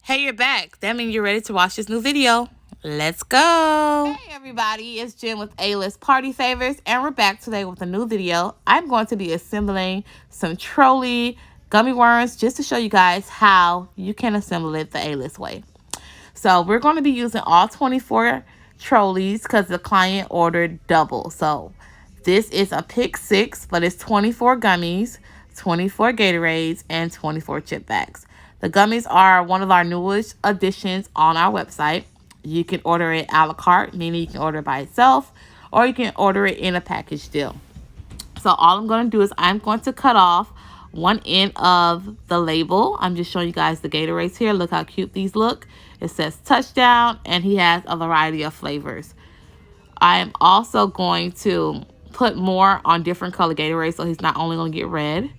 Hey, you're back. That means you're ready to watch this new video. Let's go. Hey everybody, it's Jen with A-List Party Favors, and we're back today with a new video. I'm going to be assembling some Trolli gummy worms just to show you guys how you can assemble it the A-List way. So we're going to be using all 24 Trollis because the client ordered double. So this is a pick 6, but it's 24 gummies, 24 Gatorades, and 24 chip bags. The gummies are one of our newest additions on our website. You can order it a la carte, meaning you can order it by itself, or you can order it in a package deal. So all I'm going to do is I'm going to cut off one end of the label. I'm just showing you guys the Gatorades here. Look how cute these look. It says touchdown, and he has a variety of flavors. I am also going to put more on different color Gatorades, so he's not only going to get red.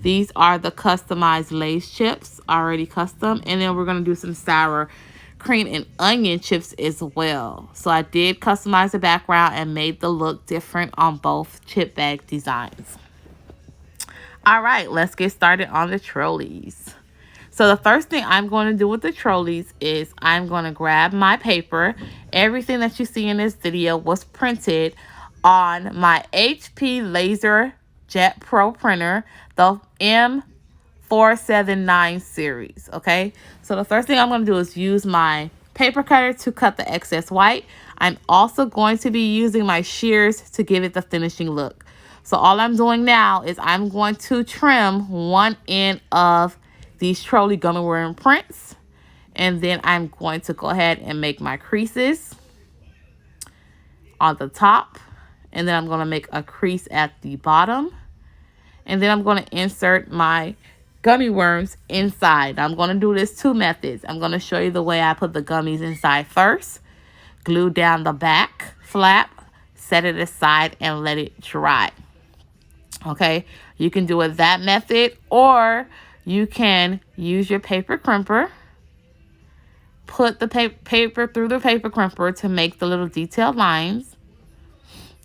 These are the customized Lay's chips, already custom. And then we're going to do some sour cream and onion chips as well. So I did customize the background and made the look different on both chip bag designs. All right, let's get started on the Trollis. So the first thing I'm going to do with the Trollis is I'm going to grab my paper. Everything that you see in this video was printed on my HP Laser Jet Pro printer, the M479 series, okay? So the first thing I'm going to do is use my paper cutter to cut the excess white. I'm also going to be using my shears to give it the finishing look. So all I'm doing now is I'm going to trim one end of these Trolli gummy worm prints, and then I'm going to go ahead and make my creases on the top, and then I'm going to make a crease at the bottom, and then I'm going to insert my gummy worms inside. I'm going to do this two methods. I'm going to show you the way I put the gummies inside first. Glue down the back flap, set it aside, and let it dry. Okay, you can do it that method, or you can use your paper crimper. Put the paper through the paper crimper to make the little detailed lines,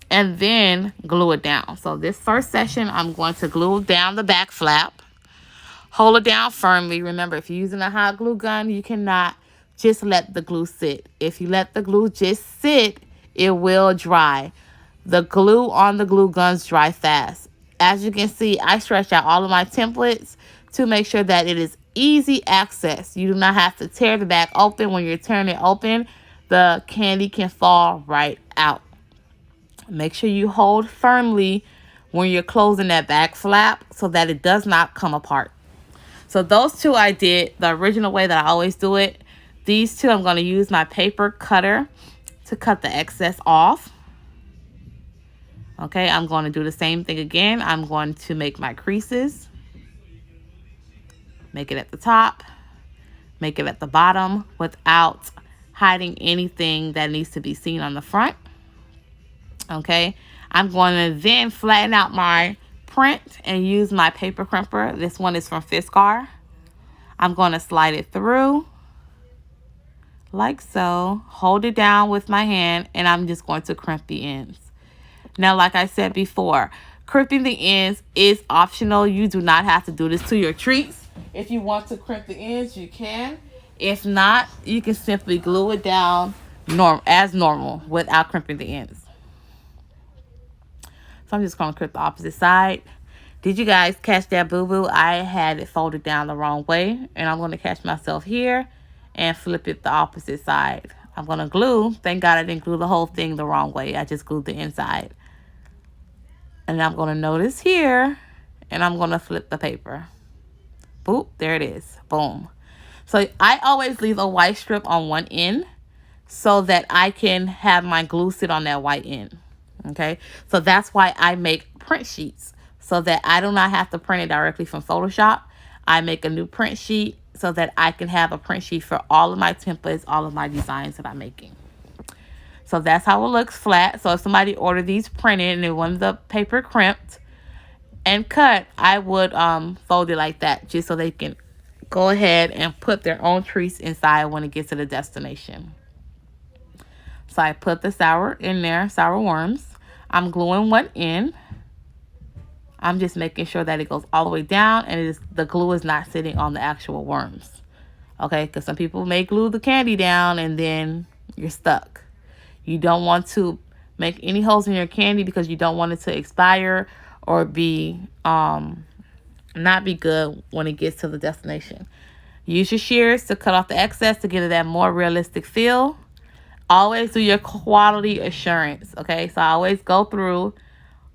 and then glue it down. So this first session, I'm going to glue down the back flap. Hold it down firmly. Remember, if you're using a hot glue gun, you cannot just let the glue sit. If you let the glue just sit, it will dry. The glue on the glue guns dry fast. As you can see, I stretch out all of my templates to make sure that it is easy access. You do not have to tear the back open. When you're tearing it open, the candy can fall right out. Make sure you hold firmly when you're closing that back flap so that it does not come apart. So those two I did the original way that I always do it. These two, I'm going to use my paper cutter to cut the excess off. Okay, I'm going to do the same thing again. I'm going to make my creases. Make it at the top. Make it at the bottom without hiding anything that needs to be seen on the front. Okay, I'm going to then flatten out my print and use my paper crimper. This one is from Fiskar. I'm going to slide it through like so. Hold it down with my hand, and I'm just going to crimp the ends. Now, like I said before, crimping the ends is optional. You do not have to do this to your treats. If you want to crimp the ends, you can. If not, you can simply glue it down as normal without crimping the ends. So I'm just going to crimp the opposite side. Did you guys catch that boo-boo? I had it folded down the wrong way, and I'm going to catch myself here and flip it the opposite side. I'm going to glue. Thank God I didn't glue the whole thing the wrong way. I just glued the inside. And I'm going to notice here, and I'm going to flip the paper. Boop, there it is. Boom. So I always leave a white strip on one end so that I can have my glue sit on that white end. Okay, so that's why I make print sheets, so that I do not have to print it directly from Photoshop. I make a new print sheet so that I can have a print sheet for all of my templates, all of my designs that I'm making. So that's how it looks flat. So if somebody ordered these printed and they wanted the paper crimped and cut, I would fold it like that just so they can go ahead and put their own treats inside when it gets to the destination. So I put the sour in there, sour worms. I'm gluing one end. I'm just making sure that it goes all the way down and the glue is not sitting on the actual worms. Okay, because some people may glue the candy down and then you're stuck. You don't want to make any holes in your candy because you don't want it to expire or be not be good when it gets to the destination. Use your shears to cut off the excess to give it that more realistic feel. Always do your quality assurance, okay? So I always go through,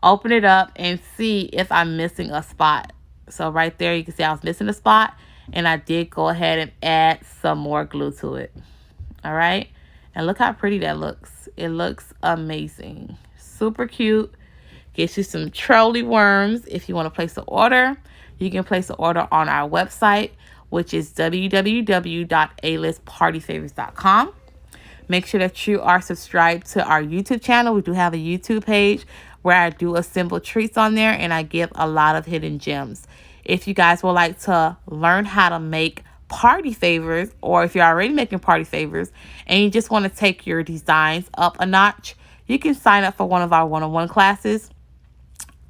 open it up, and see if I'm missing a spot. So right there, you can see I was missing a spot, and I did go ahead and add some more glue to it. All right? And look how pretty that looks. It looks amazing. Super cute. Gets you some Trolli worms. If you want to place an order, you can place an order on our website, which is www.alistpartyfavors.com. Make sure that you are subscribed to our YouTube channel. We do have a YouTube page where I do assemble treats on there, and I give a lot of hidden gems. If you guys would like to learn how to make party favors, or if you're already making party favors and you just want to take your designs up a notch, you can sign up for one of our one-on-one classes,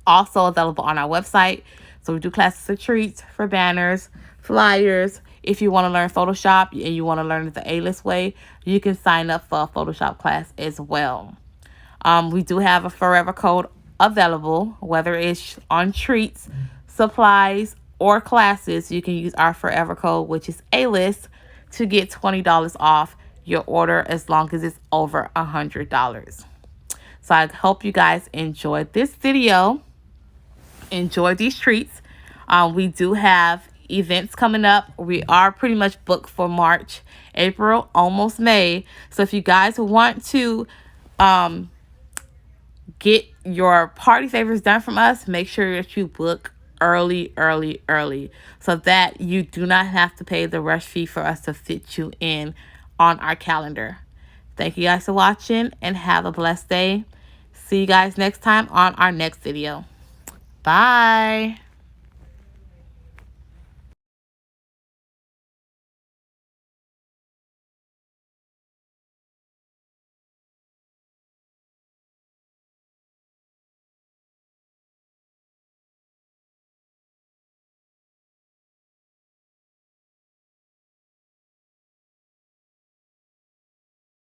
also available on our website. So we do classes for treats, for banners, flyers. If you want to learn Photoshop and you want to learn it the A-list way, you can sign up for a Photoshop class as well. We do have a forever code available, whether it's on treats, supplies, or classes. You can use our forever code, which is A-list, to get $20 off your order as long as it's over $100. So I hope you guys enjoyed this video. Enjoy these treats. We do have events coming up. We are pretty much booked for March, April, almost May. So if you guys want to get your party favors done from us, make sure that you book early, so that you do not have to pay the rush fee for us to fit you in on our calendar. Thank you guys for watching, and have a blessed day. See you guys next time on our next video. Bye.